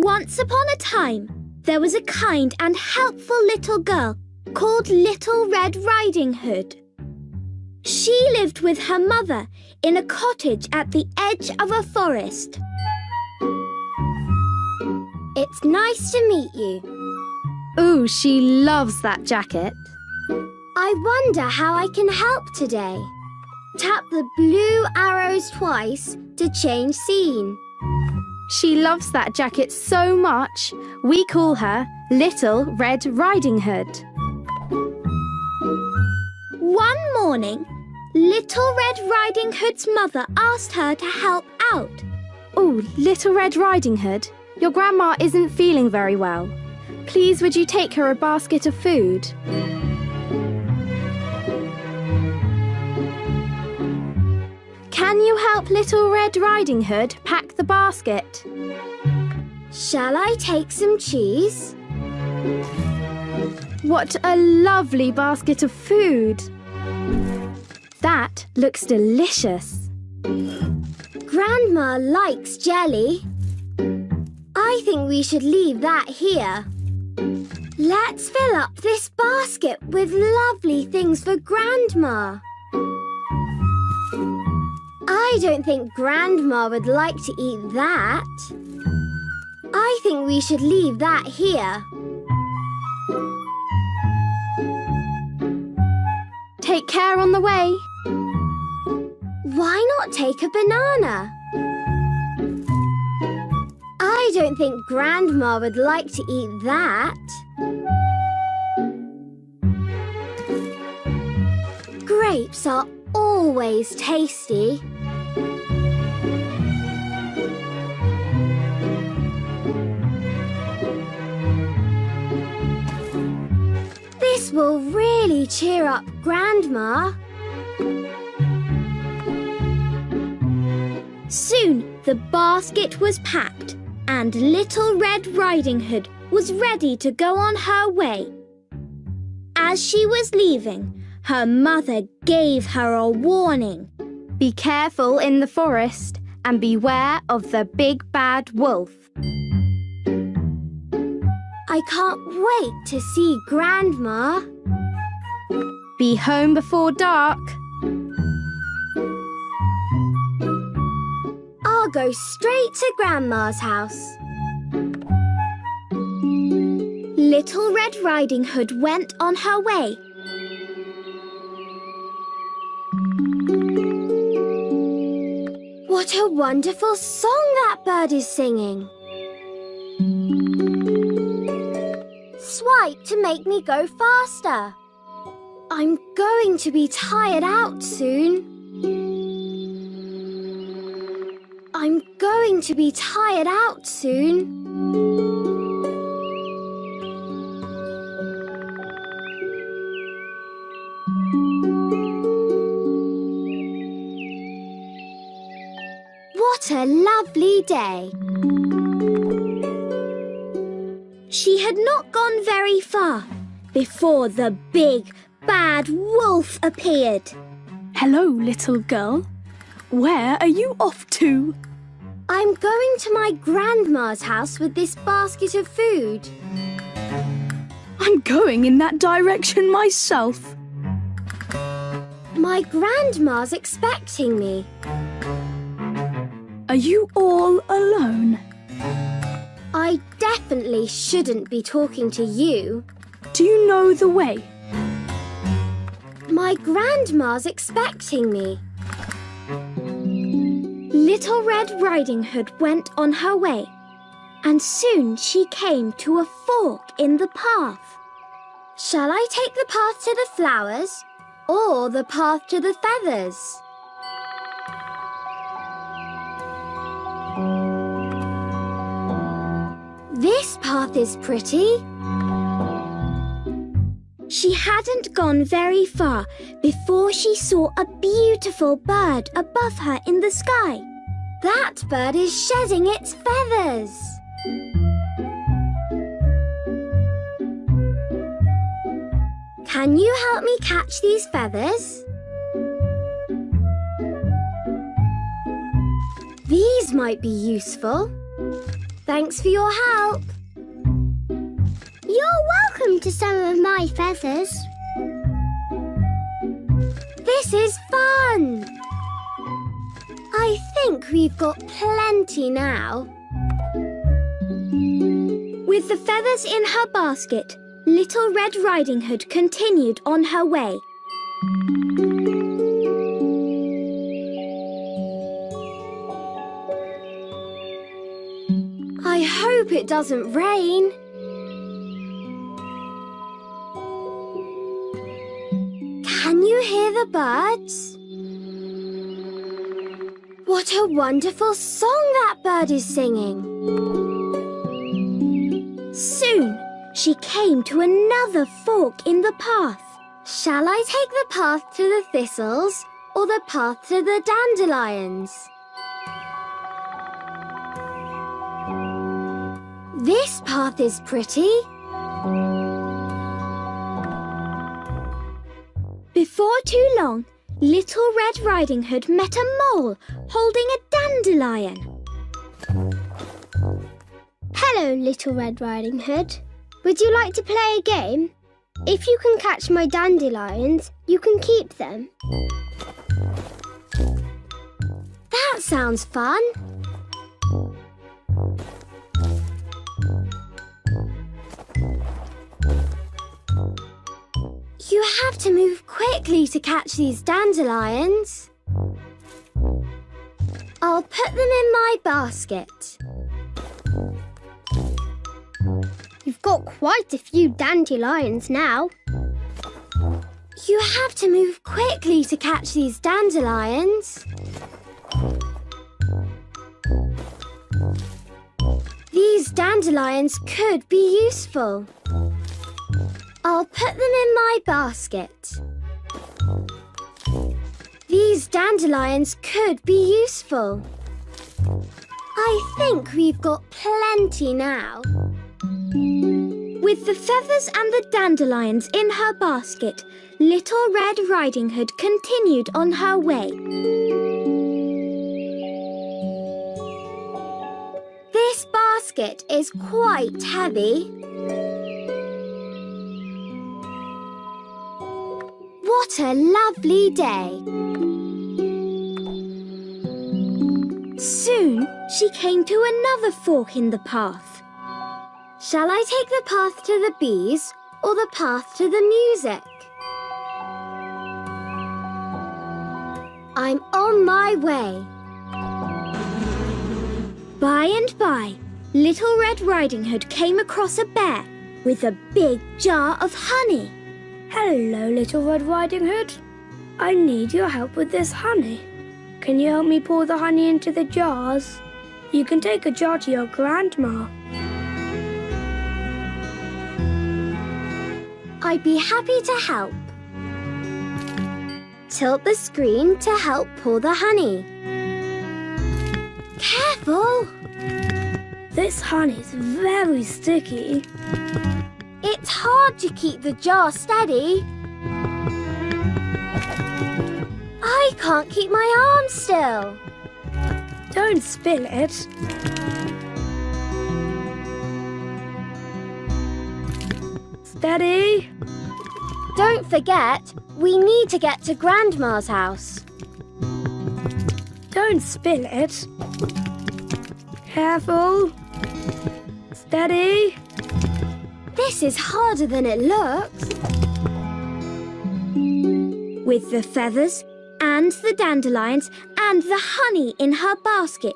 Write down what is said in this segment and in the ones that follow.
Once upon a time, there was a kind and helpful little girl called Little Red Riding Hood. She lived with her mother in a cottage at the edge of a forest. It's nice to meet you. Ooh, she loves that jacket. I wonder how I can help today. Tap the blue arrows twice to change scene. She loves that jacket so much, we call her Little Red Riding Hood. One morning, Little Red Riding Hood's mother asked her to help out. Oh, Little Red Riding Hood, your grandma isn't feeling very well. Please, would you take her a basket of food? Can you help Little Red Riding Hood pack the basket? Shall I take some cheese? What a lovely basket of food! That looks delicious. Grandma likes jelly. I think we should leave that here. Let's fill up this basket with lovely things for Grandma. I don't think Grandma would like to eat that. I think we should leave that here. Take care on the way. Why not take a banana? I don't think Grandma would like to eat that. Grapes are always tasty. This will really cheer up Grandma. Soon the basket was packed and Little Red Riding Hood was ready to go on her way. As she was leaving, her mother gave her a warning. Be careful in the forest and beware of the big bad wolf. I can't wait to see Grandma. Be home before dark. I'll go straight to Grandma's house. Little Red Riding Hood went on her way. What a wonderful song that bird is singing. Swipe to make me go faster. I'm going to be tired out soon. I'm going to be tired out soon. What a lovely day. She had not gone very far before the big, bad wolf appeared. Hello, little girl. Where are you off to? I'm going to my grandma's house with this basket of food. I'm going in that direction myself. My grandma's expecting me. Are you all alone? I definitely shouldn't be talking to you. Do you know the way? My grandma's expecting me. Little Red Riding Hood went on her way, and soon she came to a fork in the path. Shall I take the path to the flowers or the path to the feathers? This path is pretty. She hadn't gone very far before she saw a beautiful bird above her in the sky. That bird is shedding its feathers. Can you help me catch these feathers? These might be useful. Thanks for your help. You're welcome to some of my feathers. This is fun. I think we've got plenty now. With the feathers in her basket, Little Red Riding Hood continued on her way. I hope it doesn't rain. Can you hear the birds? What a wonderful song that bird is singing. Soon, she came to another fork in the path. Shall I take the path to the thistles or the path to the dandelions? This path is pretty. Before too long, Little Red Riding Hood met a mole holding a dandelion. Hello, Little Red Riding Hood. Would you like to play a game? If you can catch my dandelions, you can keep them. That sounds fun. You have to move quickly to catch these dandelions. I'll put them in my basket. You've got quite a few dandelions now. You have to move quickly to catch these dandelions. These dandelions could be useful. I'll put them in my basket. These dandelions could be useful. I think we've got plenty now. With the feathers and the dandelions in her basket, Little Red Riding Hood continued on her way. This basket is quite heavy. What a lovely day! Soon she came to another fork in the path. Shall I take the path to the bees or the path to the music? I'm on my way. By and by, Little Red Riding Hood came across a bear with a big jar of honey. Hello, Little Red Riding Hood. I need your help with this honey. Can you help me pour the honey into the jars? You can take a jar to your grandma. I'd be happy to help. Tilt the screen to help pour the honey. Careful! This honey is very sticky. It's hard to keep the jar steady. I can't keep my arm still. Don't spill it. Steady. Don't forget, we need to get to Grandma's house. Don't spill it. Careful. Steady. This is harder than it looks. With the feathers and the dandelions and the honey in her basket,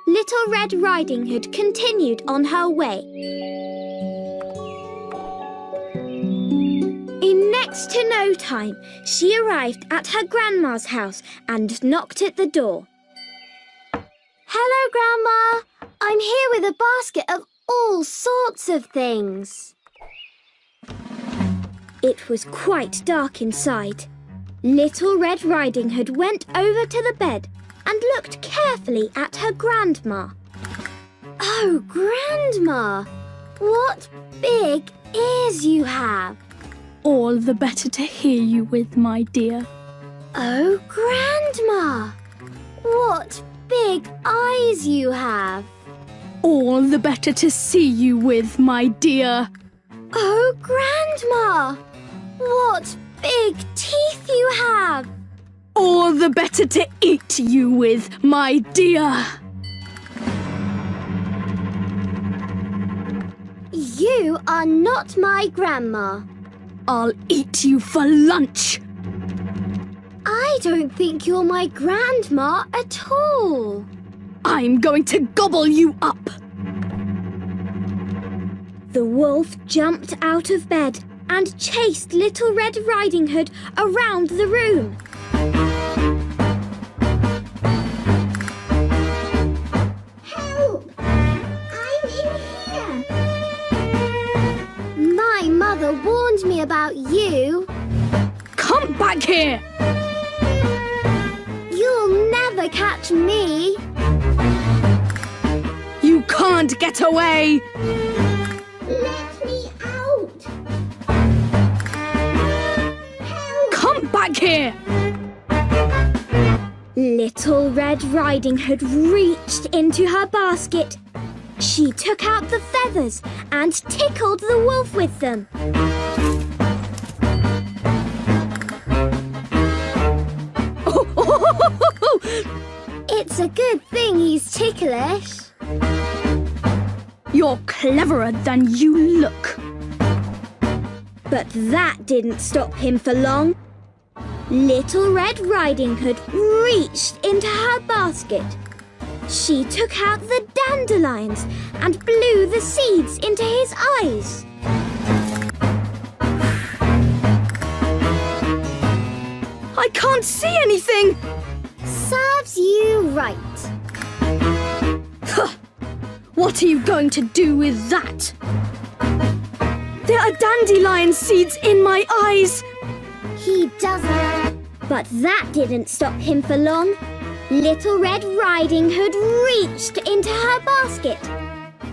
Little Red Riding Hood continued on her way. In next to no time, she arrived at her grandma's house and knocked at the door. Hello, Grandma. I'm here with a basket of all sorts of things. It was quite dark inside. Little Red Riding Hood went over to the bed and looked carefully at her grandma. Oh, Grandma, what big ears you have. All the better to hear you with, my dear. Oh, Grandma, what big eyes you have. All the better to see you with, my dear. Oh, Grandma! What big teeth you have! All the better to eat you with, my dear. You are not my grandma. I'll eat you for lunch. I don't think you're my grandma at all. I'm going to gobble you up. The wolf jumped out of bed and chased Little Red Riding Hood around the room. Help! I'm in here! My mother warned me about you. Come back here. You'll never catch me. You can't get away. Let me out! Help! Come back here. Little Red Riding Hood reached into her basket. She took out the feathers and tickled the wolf with them. It's a good thing he's ticklish. You're cleverer than you look. But that didn't stop him for long. Little Red Riding Hood reached into her basket. She took out the dandelions and blew the seeds into his eyes. I can't see anything. Serves you right. What are you going to do with that? There are dandelion seeds in my eyes. He doesn't. But that didn't stop him for long. Little Red Riding Hood reached into her basket.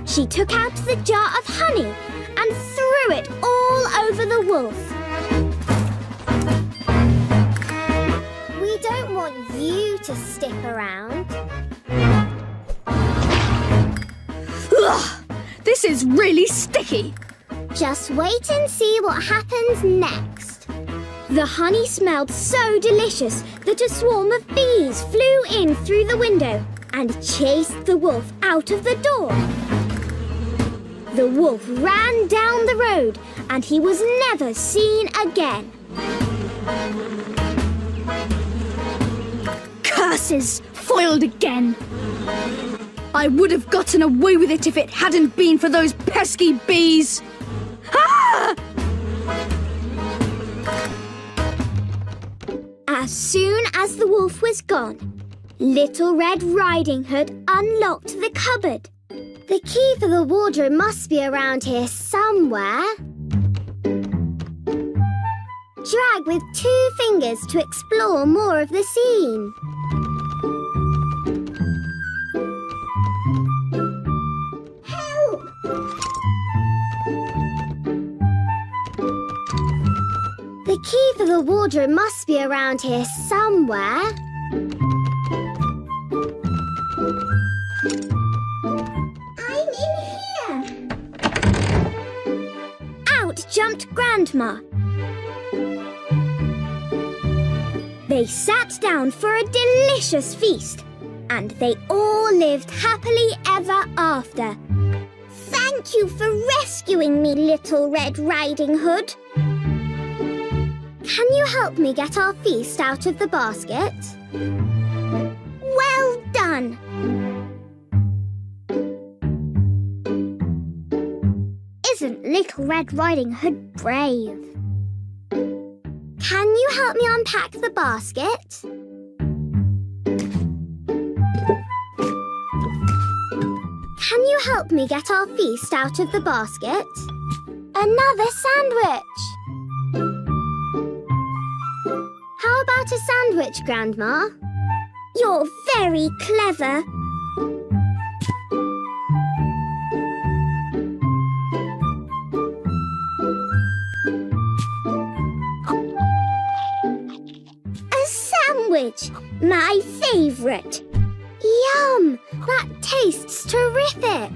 She took out the jar of honey and threw it all over the wolf. We don't want you to stick around. Ugh, this is really sticky. Just wait and see what happens next. The honey smelled so delicious that a swarm of bees flew in through the window and chased the wolf out of the door. The wolf ran down the road and he was never seen again. Curses! Foiled again. I would have gotten away with it if it hadn't been for those pesky bees. Ah! As soon as the wolf was gone, Little Red Riding Hood unlocked the cupboard. The key for the wardrobe must be around here somewhere. Drag with 2 fingers to explore more of the scene. Help! The key for the wardrobe must be around here somewhere. I'm in here! Out jumped Grandma. They sat down for a delicious feast, and they all lived happily ever after. Thank you for rescuing me, Little Red Riding Hood. Can you help me get our feast out of the basket? Well done! Isn't Little Red Riding Hood brave? Can you help me unpack the basket? Can you help me get our feast out of the basket? Another sandwich! How about a sandwich, Grandma? You're very clever. A sandwich, my favourite. Yum! That tastes terrific.